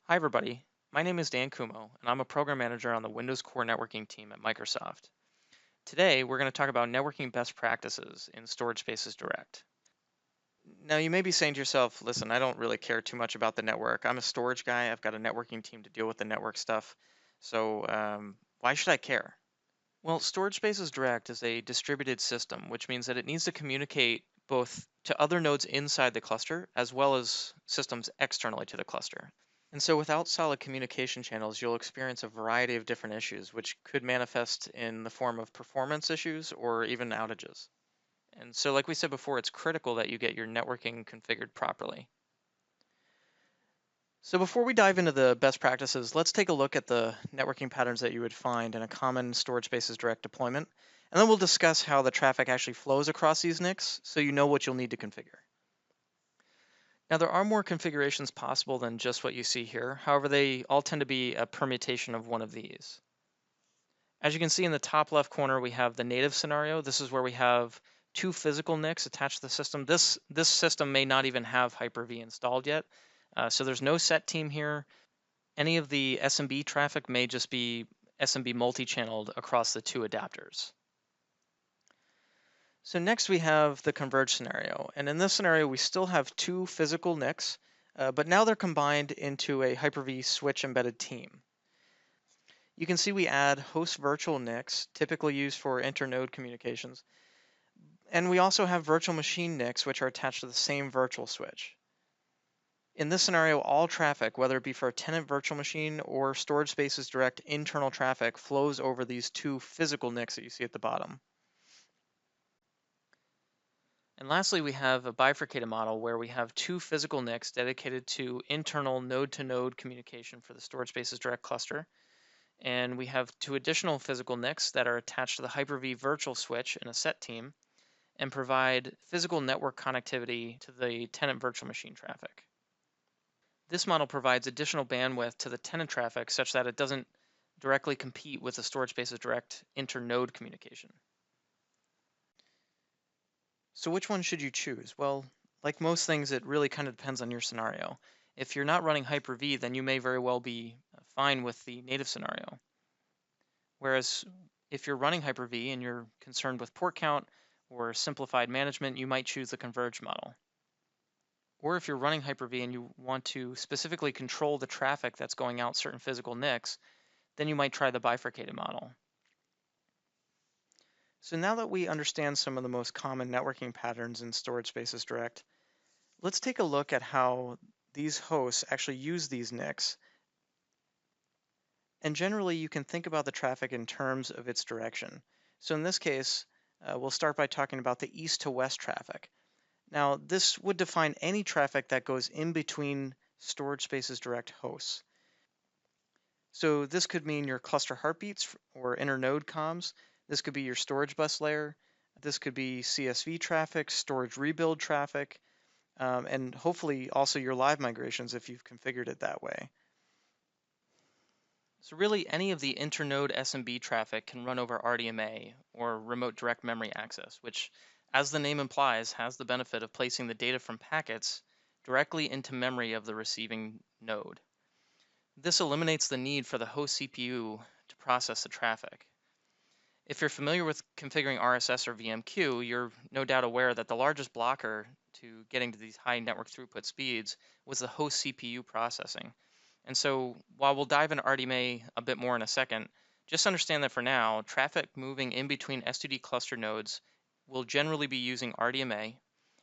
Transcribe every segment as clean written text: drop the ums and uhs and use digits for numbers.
Hi, everybody. My name is Dan Cuomo, and I'm a program manager on the Windows Core Networking team at Microsoft. Today, we're going to talk about networking best practices in Storage Spaces Direct. Now, you may be saying to yourself, listen, I don't really care too much about the network. I'm a storage guy. I've got a networking team to deal with the network stuff. So, why should I care? Well, Storage Spaces Direct is a distributed system, which means that it needs to communicate both to other nodes inside the cluster as well as systems externally to the cluster. And so without solid communication channels, you'll experience a variety of different issues, which could manifest in the form of performance issues or even outages. And so, like we said before, it's critical that you get your networking configured properly. So before we dive into the best practices, let's take a look at the networking patterns that you would find in a common Storage Spaces Direct deployment. And then we'll discuss how the traffic actually flows across these NICs so you know what you'll need to configure. Now, there are more configurations possible than just what you see here. However, they all tend to be a permutation of one of these. As you can see in the top left corner, we have the native scenario. This is where we have two physical NICs attached to the system. This system may not even have Hyper-V installed yet. So there's no set team here. Any of the SMB traffic may just be SMB multi-channeled across the two adapters. So next we have the converged scenario. And in this scenario, we still have two physical NICs, but now they're combined into a Hyper-V switch embedded team. You can see we add host virtual NICs, typically used for internode communications. And we also have virtual machine NICs, which are attached to the same virtual switch. In this scenario, all traffic, whether it be for a tenant virtual machine or Storage Spaces Direct internal traffic, flows over these two physical NICs that you see at the bottom. And lastly, we have a bifurcated model where we have two physical NICs dedicated to internal node-to-node communication for the Storage Spaces Direct cluster. And we have two additional physical NICs that are attached to the Hyper-V virtual switch in a set team and provide physical network connectivity to the tenant virtual machine traffic. This model provides additional bandwidth to the tenant traffic such that it doesn't directly compete with the Storage Spaces Direct inter-node communication. So which one should you choose? Well, like most things, it really kind of depends on your scenario. If you're not running Hyper-V, then you may very well be fine with the native scenario. Whereas if you're running Hyper-V and you're concerned with port count or simplified management, you might choose the converged model. Or if you're running Hyper-V and you want to specifically control the traffic that's going out certain physical NICs, then you might try the bifurcated model. So now that we understand some of the most common networking patterns in Storage Spaces Direct, let's take a look at how these hosts actually use these NICs. And generally, you can think about the traffic in terms of its direction. So in this case, we'll start by talking about the east to west traffic. Now, this would define any traffic that goes in between Storage Spaces Direct hosts. So this could mean your cluster heartbeats or inter-node comms. This could be your storage bus layer. This could be CSV traffic, storage rebuild traffic, and hopefully also your live migrations if you've configured it that way. So really any of the internode SMB traffic can run over RDMA or remote direct memory access, which as the name implies has the benefit of placing the data from packets directly into memory of the receiving node. This eliminates the need for the host CPU to process the traffic. If you're familiar with configuring RSS or VMQ, you're no doubt aware that the largest blocker to getting to these high network throughput speeds was the host CPU processing. And so while we'll dive into RDMA a bit more in a second, just understand that for now, traffic moving in between S2D cluster nodes will generally be using RDMA,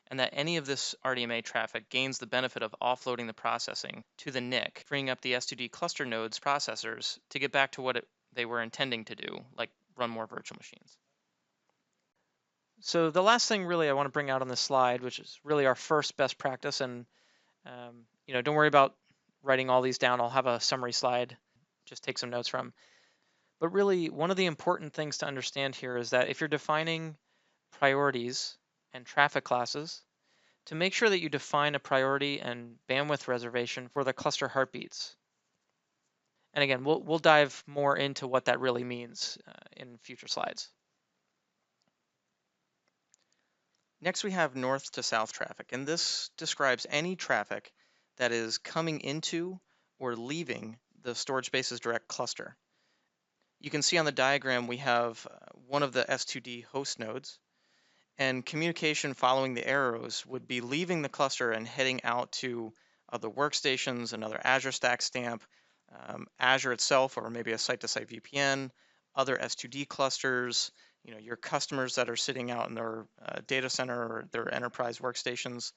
and that any of this RDMA traffic gains the benefit of offloading the processing to the NIC, freeing up the S2D cluster nodes processors to get back to what they were intending to do, like run more virtual machines. So the last thing really I want to bring out on this slide, which is really our first best practice, and don't worry about writing all these down. I'll have a summary slide, just take some notes from. But really, one of the important things to understand here is that if you're defining priorities and traffic classes, to make sure that you define a priority and bandwidth reservation for the cluster heartbeats. And again, we'll dive more into what that really means in future slides. Next, we have north to south traffic, and this describes any traffic that is coming into or leaving the stored spaces direct cluster. You can see on the diagram we have one of the S2D host nodes, and communication following the arrows would be leaving the cluster and heading out to other workstations, another Azure Stack stamp, Azure itself, or maybe a site-to-site VPN, other S2D clusters, your customers that are sitting out in their data center or their enterprise workstations.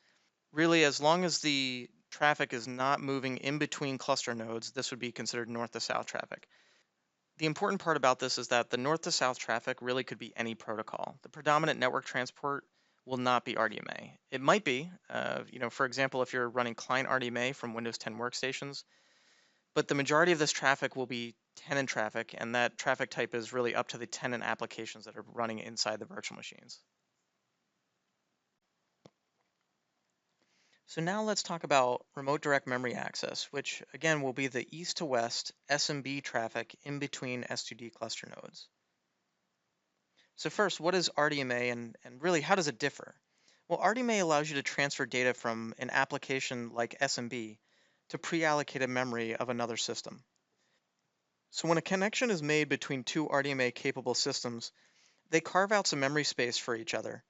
Really, as long as the traffic is not moving in between cluster nodes, this would be considered north to south traffic. The important part about this is that the north to south traffic really could be any protocol. The predominant network transport will not be RDMA. It might be, for example, if you're running client RDMA from Windows 10 workstations, but the majority of this traffic will be tenant traffic, and that traffic type is really up to the tenant applications that are running inside the virtual machines. So now let's talk about remote direct memory access, which again will be the east to west SMB traffic in between S2D cluster nodes. So first, what is RDMA and really how does it differ? Well, RDMA allows you to transfer data from an application like SMB to pre-allocated memory of another system. So when a connection is made between two RDMA capable systems, they carve out some memory space for each other.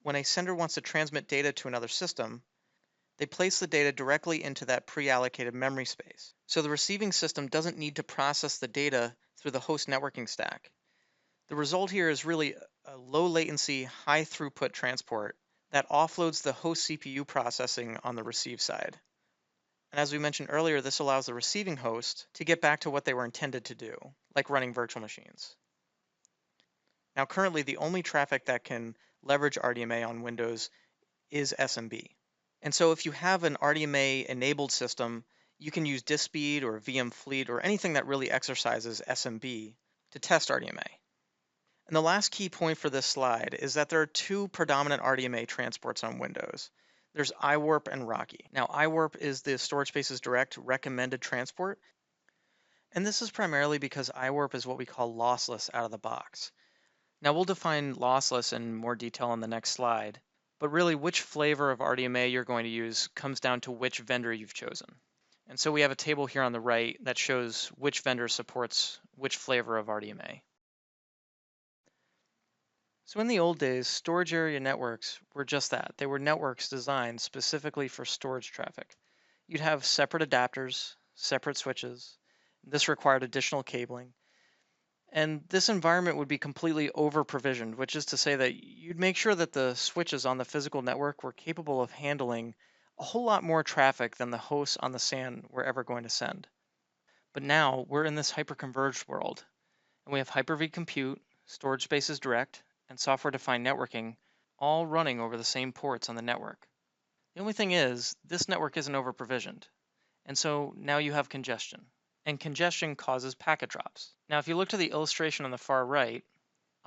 When a sender wants to transmit data to another system, they place the data directly into that pre-allocated memory space. So the receiving system doesn't need to process the data through the host networking stack. The result here is really a low latency, high throughput transport that offloads the host CPU processing on the receive side. And as we mentioned earlier, this allows the receiving host to get back to what they were intended to do, like running virtual machines. Now, currently, the only traffic that can leverage RDMA on Windows is SMB. And so if you have an RDMA enabled system, you can use disk speed or VM fleet or anything that really exercises SMB to test RDMA. And the last key point for this slide is that there are two predominant RDMA transports on Windows. There's iWarp and Rocky. Now, iWarp is the storage spaces direct recommended transport. And this is primarily because iWarp is what we call lossless out of the box. Now, we'll define lossless in more detail on the next slide. But really, which flavor of RDMA you're going to use comes down to which vendor you've chosen. And so we have a table here on the right that shows which vendor supports which flavor of RDMA. So in the old days, storage area networks were just that. They were networks designed specifically for storage traffic. You'd have separate adapters, separate switches. This required additional cabling. And this environment would be completely over-provisioned, which is to say that you'd make sure that the switches on the physical network were capable of handling a whole lot more traffic than the hosts on the SAN were ever going to send. But now we're in this hyper-converged world, and we have Hyper-V compute, storage spaces direct, and software-defined networking all running over the same ports on the network. The only thing is, this network isn't over-provisioned, and so now you have congestion. And congestion causes packet drops. Now, if you look to the illustration on the far right,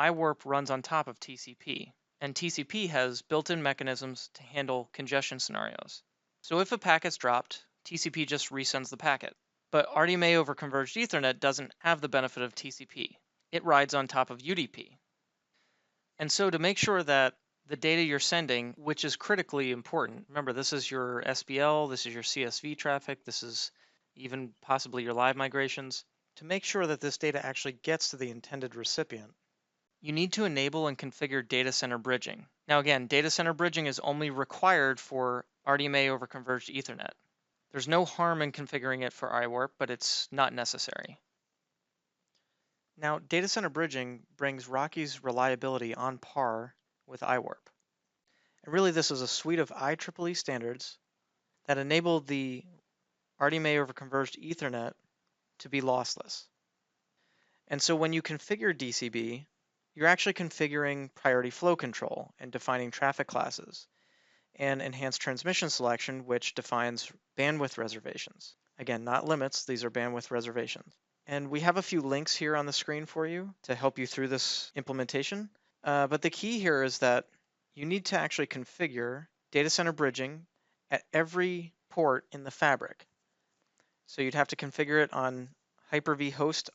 iWarp runs on top of TCP, and TCP has built-in mechanisms to handle congestion scenarios. So if a packet's dropped, TCP just resends the packet. But RDMA over Converged Ethernet doesn't have the benefit of TCP. It rides on top of UDP. And so to make sure that the data you're sending, which is critically important, remember this is your SBL, this is your CSV traffic, this is even possibly your live migrations, to make sure that this data actually gets to the intended recipient, you need to enable and configure data center bridging. Now again, data center bridging is only required for RDMA over Converged Ethernet. There's no harm in configuring it for iWarp, but it's not necessary. Now, data center bridging brings Rocky's reliability on par with iWarp. And really, this is a suite of IEEE standards that enable the RDMA over Converged Ethernet to be lossless. And so when you configure DCB, you're actually configuring priority flow control and defining traffic classes, and enhanced transmission selection, which defines bandwidth reservations. Again, not limits, these are bandwidth reservations. And we have a few links here on the screen for you to help you through this implementation. But the key here is that you need to actually configure data center bridging at every port in the fabric. So you'd have to configure it on Hyper-V host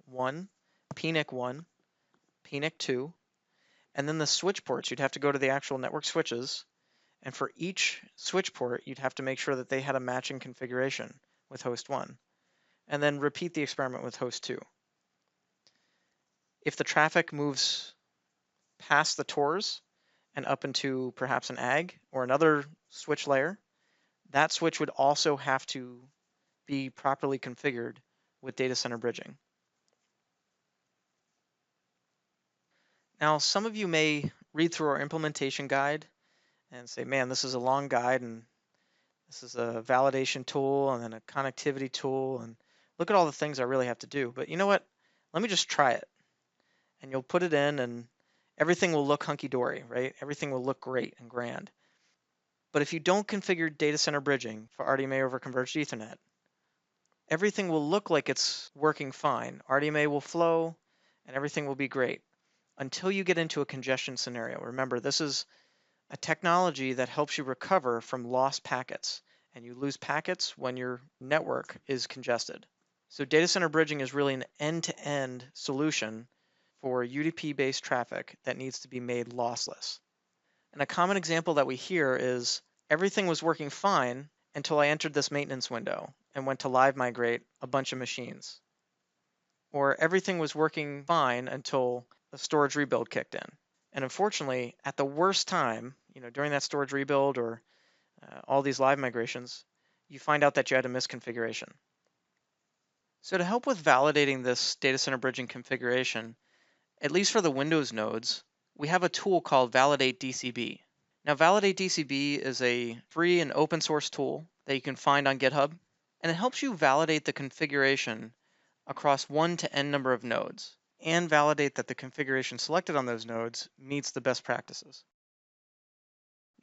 1, PNIC 1, PNIC 2, and then the switch ports, you'd have to go to the actual network switches, and for each switch port, you'd have to make sure that they had a matching configuration with host 1, and then repeat the experiment with host 2. If the traffic moves past the TORs and up into perhaps an AG or another switch layer, that switch would also have to be properly configured with data center bridging. Now, some of you may read through our implementation guide and say, man, this is a long guide, and this is a validation tool and then a connectivity tool, and look at all the things I really have to do. But you know what? Let me just try it. And you'll put it in and everything will look hunky-dory, right? Everything will look great and grand. But if you don't configure data center bridging for RDMA over converged Ethernet, everything will look like it's working fine. RDMA will flow and everything will be great until you get into a congestion scenario. Remember, this is a technology that helps you recover from lost packets, and you lose packets when your network is congested. So data center bridging is really an end-to-end solution for UDP-based traffic that needs to be made lossless. And a common example that we hear is everything was working fine until I entered this maintenance window and went to live migrate a bunch of machines. Or everything was working fine until the storage rebuild kicked in. And unfortunately, at the worst time, during that storage rebuild or all these live migrations, you find out that you had a misconfiguration. So to help with validating this data center bridging configuration, at least for the Windows nodes, we have a tool called Validate-DCB. Now, Validate-DCB is a free and open source tool that you can find on GitHub, and it helps you validate the configuration across 1 to n number of nodes, and validate that the configuration selected on those nodes meets the best practices.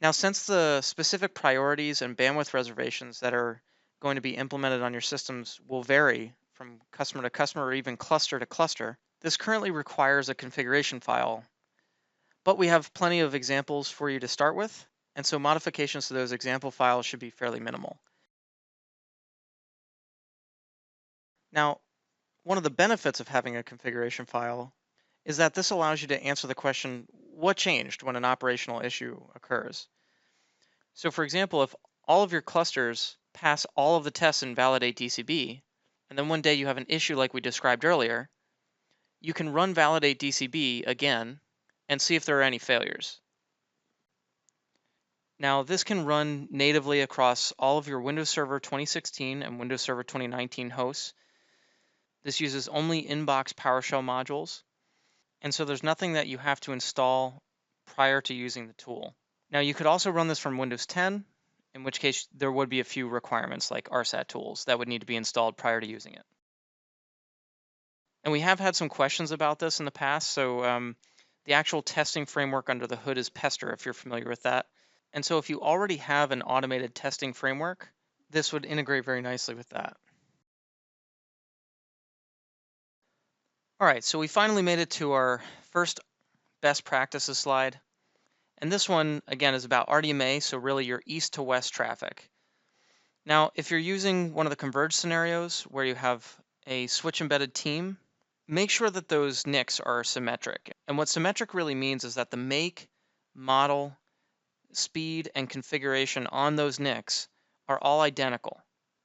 Now, since the specific priorities and bandwidth reservations that are going to be implemented on your systems will vary from customer to customer or even cluster to cluster, this currently requires a configuration file, but we have plenty of examples for you to start with, and so modifications to those example files should be fairly minimal. Now, one of the benefits of having a configuration file is that this allows you to answer the question, what changed when an operational issue occurs? So for example, if all of your clusters pass all of the tests in Validate-DCB, and then one day you have an issue like we described earlier, you can run Validate-DCB again and see if there are any failures. Now, this can run natively across all of your Windows Server 2016 and Windows Server 2019 hosts. This uses only inbox PowerShell modules, and so there's nothing that you have to install prior to using the tool. Now, you could also run this from Windows 10, in which case there would be a few requirements like RSAT tools that would need to be installed prior to using it. And we have had some questions about this in the past, so the actual testing framework under the hood is Pester, if you're familiar with that. And so if you already have an automated testing framework, this would integrate very nicely with that. All right, so we finally made it to our first best practices slide. And this one, again, is about RDMA, so really your east to west traffic. Now, if you're using one of the converged scenarios where you have a switch embedded team, make sure that those NICs are symmetric. And what symmetric really means is that the make, model, speed, and configuration on those NICs are all identical.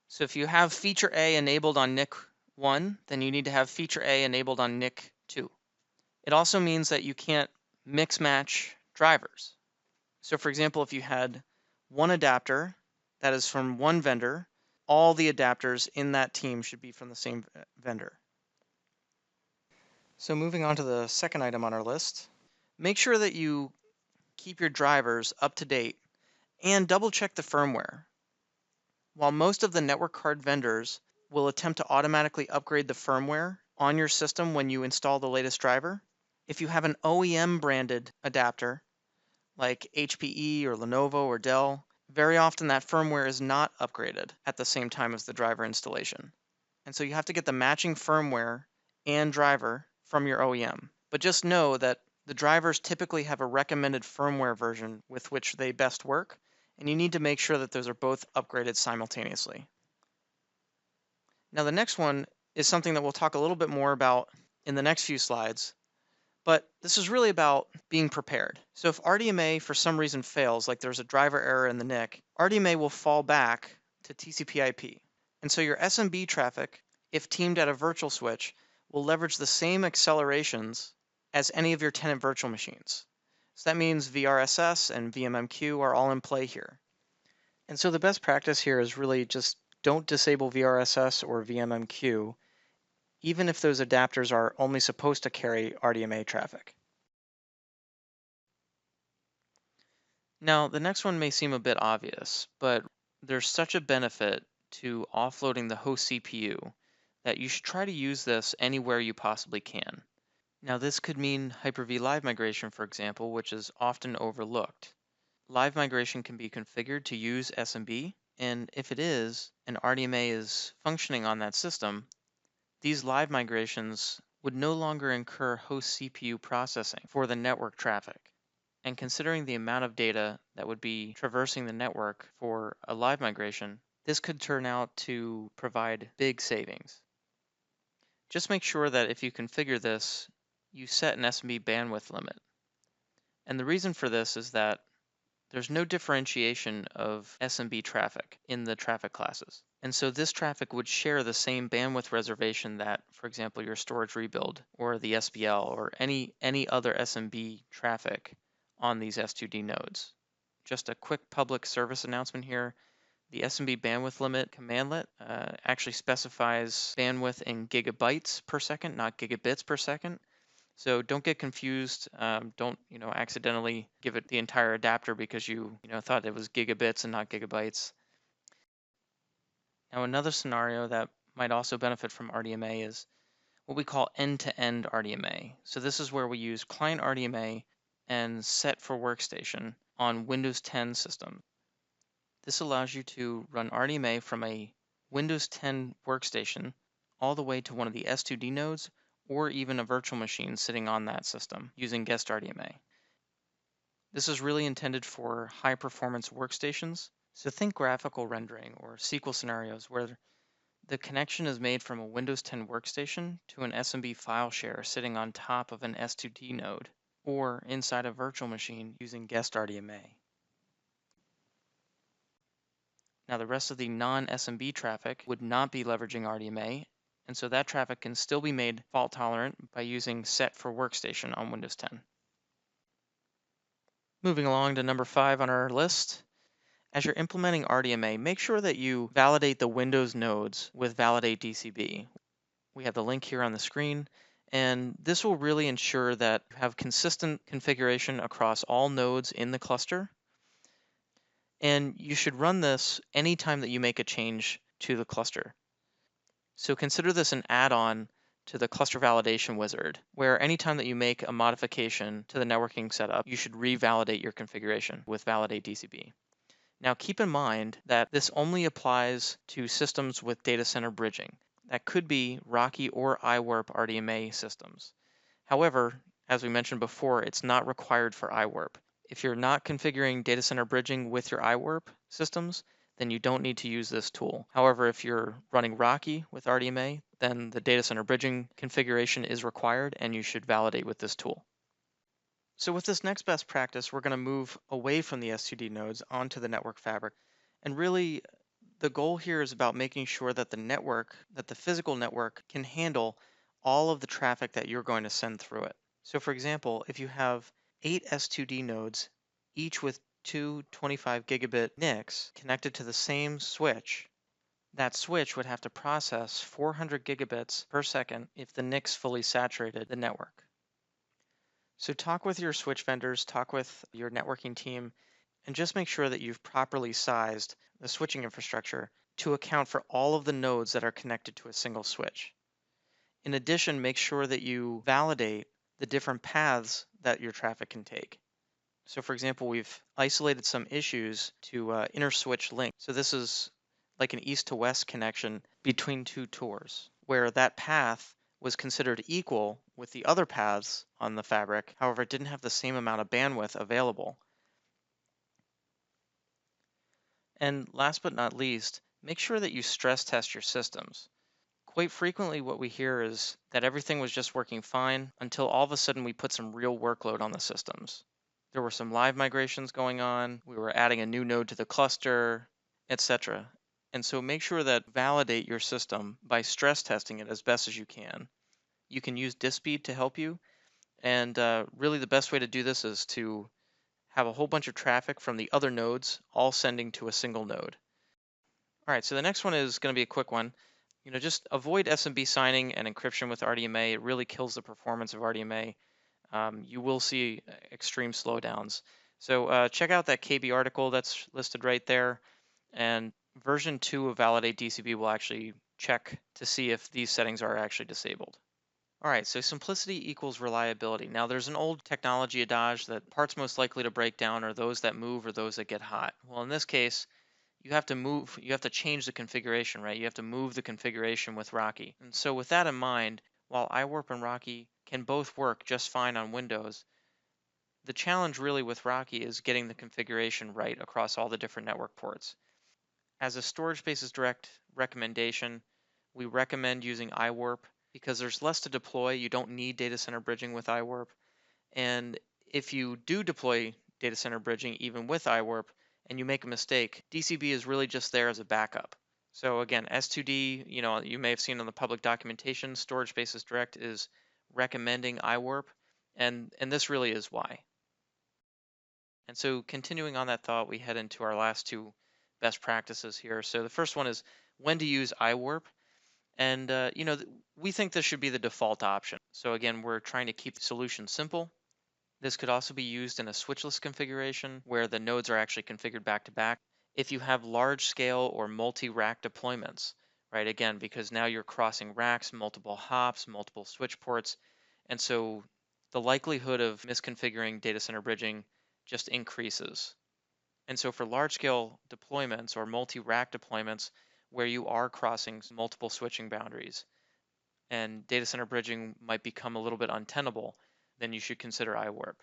So if you have feature A enabled on NIC 1, then you need to have feature A enabled on NIC 2. It also means that you can't mix match drivers. So for example, if you had one adapter that is from one vendor, all the adapters in that team should be from the same vendor. So moving on to the second item on our list, make sure that you keep your drivers up to date and double check the firmware. While most of the network card vendors will attempt to automatically upgrade the firmware on your system when you install the latest driver, if you have an OEM branded adapter like HPE or Lenovo or Dell, very often that firmware is not upgraded at the same time as the driver installation. And so you have to get the matching firmware and driver from your OEM. But just know that the drivers typically have a recommended firmware version with which they best work, and you need to make sure that those are both upgraded simultaneously. Now the next one is something that we'll talk a little bit more about in the next few slides, but this is really about being prepared. So if RDMA for some reason fails, like there's a driver error in the NIC, RDMA will fall back to TCP/IP. And so your SMB traffic, if teamed at a virtual switch, will leverage the same accelerations as any of your tenant virtual machines. So that means VRSS and VMMQ are all in play here. And so the best practice here is really just don't disable VRSS or VMMQ, even if those adapters are only supposed to carry RDMA traffic. Now, the next one may seem a bit obvious, but there's such a benefit to offloading the host CPU that you should try to use this anywhere you possibly can. Now, this could mean Hyper-V live migration, for example, which is often overlooked. Live migration can be configured to use SMB, and if it is, and RDMA is functioning on that system, these live migrations would no longer incur host CPU processing for the network traffic. And considering the amount of data that would be traversing the network for a live migration, this could turn out to provide big savings. Just make sure that if you configure this, you set an SMB bandwidth limit. And the reason for this is that there's no differentiation of SMB traffic in the traffic classes. And so this traffic would share the same bandwidth reservation that, for example, your storage rebuild or the SBL or any other SMB traffic on these S2D nodes. Just a quick public service announcement here. The SMB bandwidth limit commandlet actually specifies bandwidth in gigabytes per second, not gigabits per second. So don't get confused. Don't accidentally give it the entire adapter because you thought it was gigabits and not gigabytes. Now another scenario that might also benefit from RDMA is what we call end-to-end RDMA. So this is where we use client RDMA and set for workstation on Windows 10 systems. This allows you to run RDMA from a Windows 10 workstation all the way to one of the S2D nodes or even a virtual machine sitting on that system using guest RDMA. This is really intended for high performance workstations. So think graphical rendering or SQL scenarios where the connection is made from a Windows 10 workstation to an SMB file share sitting on top of an S2D node or inside a virtual machine using guest RDMA. Now the rest of the non-SMB traffic would not be leveraging RDMA, and so that traffic can still be made fault tolerant by using set for workstation on Windows 10. Moving along to number 5 on our list. As you're implementing RDMA, make sure that you validate the Windows nodes with Validate-DCB. We have the link here on the screen, and this will really ensure that you have consistent configuration across all nodes in the cluster. And you should run this anytime that you make a change to the cluster. So consider this an add-on to the cluster validation wizard, where anytime that you make a modification to the networking setup, you should revalidate your configuration with Validate-DCB. Now keep in mind that this only applies to systems with data center bridging. That could be Rocky or iWarp RDMA systems. However, as we mentioned before, it's not required for iWarp. If you're not configuring data center bridging with your iWarp systems, then you don't need to use this tool. However, if you're running Rocky with RDMA, then the data center bridging configuration is required and you should validate with this tool. So with this next best practice, we're going to move away from the S2D nodes onto the network fabric. And really, the goal here is about making sure that the physical network can handle all of the traffic that you're going to send through it. So for example, if you have 8 S2D nodes, each with two 25 gigabit NICs connected to the same switch, that switch would have to process 400 gigabits per second if the NICs fully saturated the network. So talk with your switch vendors, talk with your networking team, and just make sure that you've properly sized the switching infrastructure to account for all of the nodes that are connected to a single switch. In addition, make sure that you validate the different paths that your traffic can take. So for example, we've isolated some issues to inter-switch link. So this is like an east to west connection between two TORs, where that path was considered equal with the other paths on the fabric. However, it didn't have the same amount of bandwidth available. And last but not least, make sure that you stress test your systems. Quite frequently what we hear is that everything was just working fine until all of a sudden we put some real workload on the systems. There were some live migrations going on, we were adding a new node to the cluster, etc. And so make sure that validate your system by stress testing it as best as you can. You can use disk speed to help you. And really the best way to do this is to have a whole bunch of traffic from the other nodes all sending to a single node. All right, so the next one is going to be a quick one. Just avoid SMB signing and encryption with RDMA. It really kills the performance of RDMA. You will see extreme slowdowns. So check out that KB article that's listed right there. And version 2 of Validate-DCB will actually check to see if these settings are actually disabled. All right, so simplicity equals reliability. Now there's an old technology adage that parts most likely to break down are those that move or those that get hot. Well, in this case, you have to change the configuration, right? You have to move the configuration with Rocky. And so with that in mind, while iWarp and Rocky can both work just fine on Windows, the challenge really with Rocky is getting the configuration right across all the different network ports. As a Storage Spaces Direct recommendation, we recommend using iWarp because there's less to deploy. You don't need data center bridging with iWarp. And if you do deploy data center bridging even with iWarp and you make a mistake, DCB is really just there as a backup. So again, S2D, you may have seen on the public documentation, Storage Spaces Direct is recommending iWarp, and this really is why. And so continuing on that thought, we head into our last two best practices here. So the first one is when to use iWarp. And we think this should be the default option. So again, we're trying to keep the solution simple. This could also be used in a switchless configuration where the nodes are actually configured back to back. If you have large scale or multi-rack deployments, right? Again, because now you're crossing racks, multiple hops, multiple switch ports. And so the likelihood of misconfiguring data center bridging just increases. And so for large scale deployments or multi-rack deployments where you are crossing multiple switching boundaries and data center bridging might become a little bit untenable, then you should consider iWarp.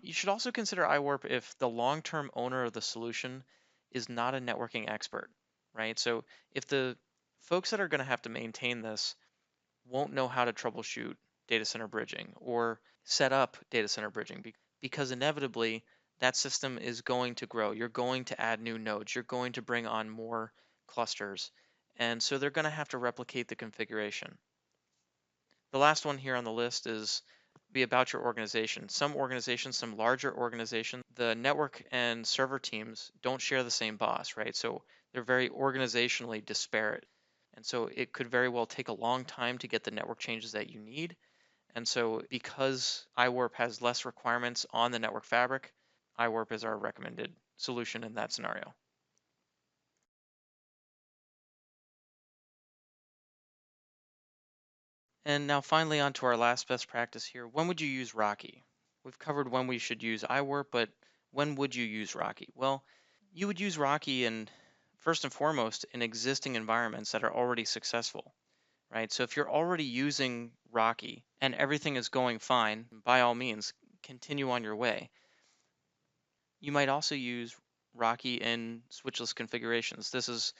You should also consider iWarp if the long-term owner of the solution is not a networking expert, right? So if the folks that are going to have to maintain this won't know how to troubleshoot data center bridging or set up data center bridging because inevitably that system is going to grow. You're going to add new nodes. You're going to bring on more clusters. And so they're going to have to replicate the configuration. The last one here on the list is be about your organization. Some organizations, some larger organizations, the network and server teams don't share the same boss, right? So they're very organizationally disparate. And so it could very well take a long time to get the network changes that you need. And so because iWarp has less requirements on the network fabric, iWarp is our recommended solution in that scenario. And now finally on to our last best practice here. When would you use Rocky? We've covered when we should use iWarp, but when would you use Rocky? Well, you would use Rocky in first and foremost in existing environments that are already successful, right? So if you're already using Rocky and everything is going fine, by all means, continue on your way. You might also use Rocky in switchless configurations. This is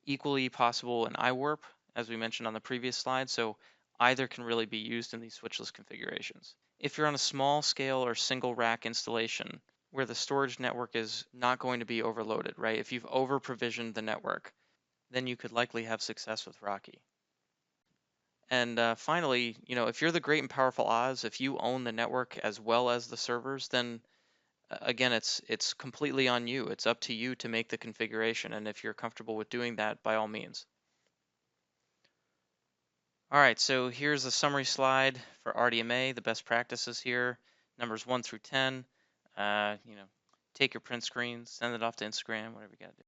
equally possible in iWarp, as we mentioned on the previous slide, so either can really be used in these switchless configurations. If you're on a small scale or single rack installation where the storage network is not going to be overloaded, right? If you've over provisioned the network, then you could likely have success with Rocky. And finally, if you're the great and powerful Oz, if you own the network as well as the servers, then again, it's completely on you. It's up to you to make the configuration. And if you're comfortable with doing that, by all means. All right, so here's a summary slide for RDMA, the best practices here, numbers 1 through 10. Take your print screens, send it off to Instagram, whatever you got to do.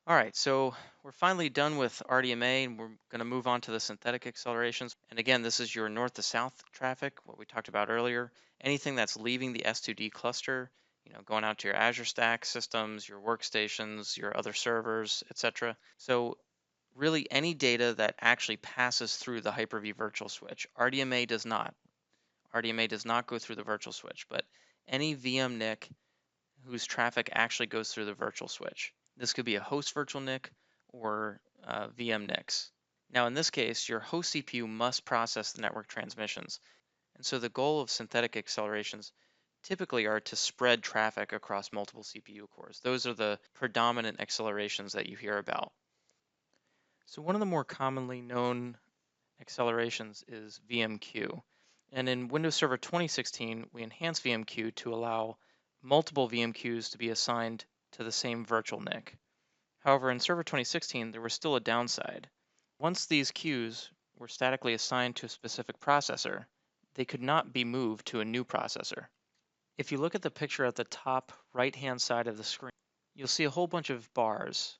All right, so we're finally done with RDMA, and we're going to move on to the synthetic accelerations. And again, this is your north to south traffic, what we talked about earlier. Anything that's leaving the S2D cluster, going out to your Azure Stack systems, your workstations, your other servers, etc. So really any data that actually passes through the Hyper-V virtual switch. RDMA does not. RDMA does not go through the virtual switch, but any VM NIC whose traffic actually goes through the virtual switch. This could be a host virtual NIC or VM NICs. Now in this case, your host CPU must process the network transmissions. And so the goal of synthetic accelerations typically are to spread traffic across multiple CPU cores. Those are the predominant accelerations that you hear about. So one of the more commonly known accelerations is VMQ. And in Windows Server 2016, we enhanced VMQ to allow multiple VMQs to be assigned to the same virtual NIC. However, in Server 2016, there was still a downside. Once these queues were statically assigned to a specific processor, they could not be moved to a new processor. If you look at the picture at the top right-hand side of the screen, you'll see a whole bunch of bars.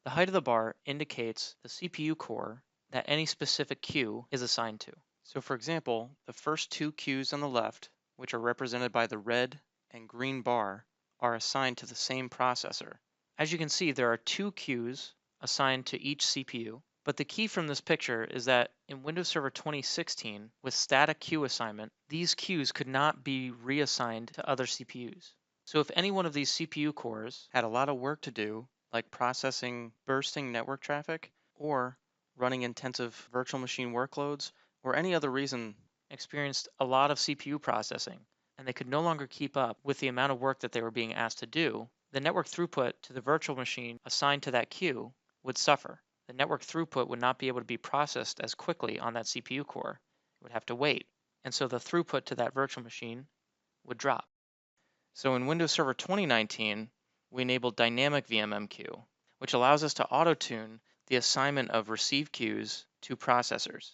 The height of the bar indicates the CPU core that any specific queue is assigned to. So for example, the first two queues on the left, which are represented by the red and green bar, are assigned to the same processor. As you can see, there are two queues assigned to each CPU, but the key from this picture is that in Windows Server 2016, with static queue assignment, these queues could not be reassigned to other CPUs. So if any one of these CPU cores had a lot of work to do, like processing bursting network traffic, or running intensive virtual machine workloads, or any other reason experienced a lot of CPU processing, and they could no longer keep up with the amount of work that they were being asked to do, the network throughput to the virtual machine assigned to that queue would suffer. The network throughput would not be able to be processed as quickly on that CPU core. It would have to wait. And so the throughput to that virtual machine would drop. So in Windows Server 2019, we enabled dynamic VMMQ, which allows us to auto-tune the assignment of received queues to processors.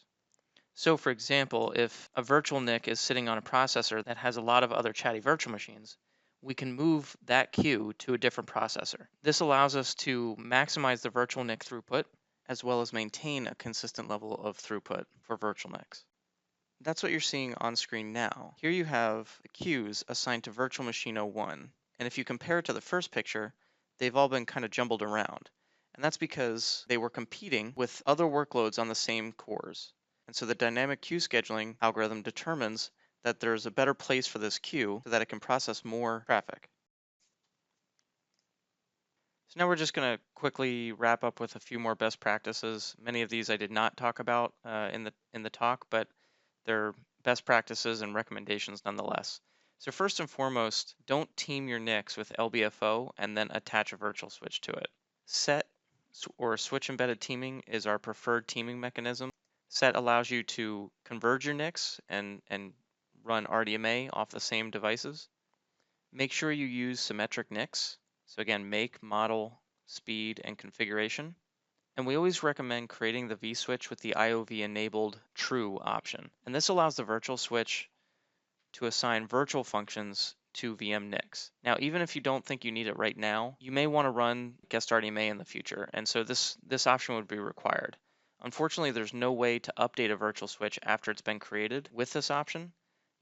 So for example, if a virtual NIC is sitting on a processor that has a lot of other chatty virtual machines, we can move that queue to a different processor. This allows us to maximize the virtual NIC throughput, as well as maintain a consistent level of throughput for virtual NICs. That's what you're seeing on screen now. Here you have the queues assigned to virtual machine 01. And if you compare it to the first picture, they've all been kind of jumbled around. And that's because they were competing with other workloads on the same cores. And so the dynamic queue scheduling algorithm determines that there's a better place for this queue so that it can process more traffic. So now we're just going to quickly wrap up with a few more best practices. Many of these I did not talk about in the talk, but they're best practices and recommendations nonetheless. So first and foremost, don't team your NICs with LBFO and then attach a virtual switch to it. Set or switch embedded teaming is our preferred teaming mechanism. Set allows you to converge your NICs and run RDMA off the same devices. Make sure you use symmetric NICs. So again, make, model, speed, and configuration. And we always recommend creating the vSwitch with the IOV enabled true option. And this allows the virtual switch to assign virtual functions to VM NICs. Now, even if you don't think you need it right now, you may want to run guest RDMA in the future. And so this option would be required. Unfortunately, there's no way to update a virtual switch after it's been created with this option.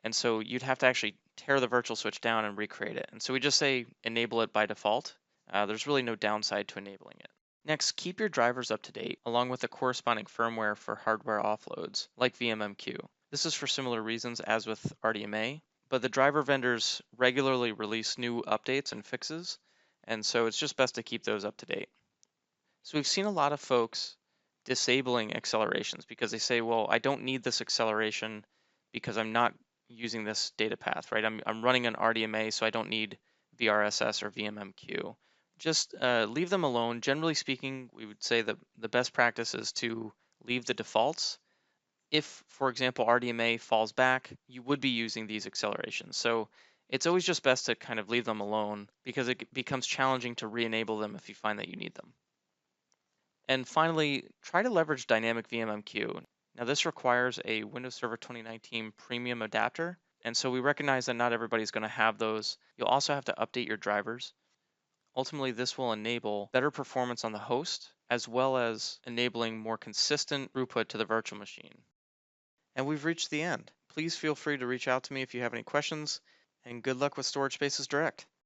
And so you'd have to actually tear the virtual switch down and recreate it. And so we just say enable it by default. There's really no downside to enabling it. Next, keep your drivers up to date, along with the corresponding firmware for hardware offloads, like VMMQ. This is for similar reasons as with RDMA, but the driver vendors regularly release new updates and fixes, and so it's just best to keep those up to date. So we've seen a lot of folks disabling accelerations because they say, well, I don't need this acceleration because I'm not using this data path, right? I'm running an RDMA, so I don't need VRSS or VMMQ. Just leave them alone. Generally speaking, we would say that the best practice is to leave the defaults. If, for example, RDMA falls back, you would be using these accelerations. So it's always just best to kind of leave them alone because it becomes challenging to re-enable them if you find that you need them. And finally, try to leverage dynamic VMMQ. Now this requires a Windows Server 2019 premium adapter. And so we recognize that not everybody's going to have those. You'll also have to update your drivers. Ultimately, this will enable better performance on the host, as well as enabling more consistent throughput to the virtual machine. And we've reached the end. Please feel free to reach out to me if you have any questions, and good luck with Storage Spaces Direct.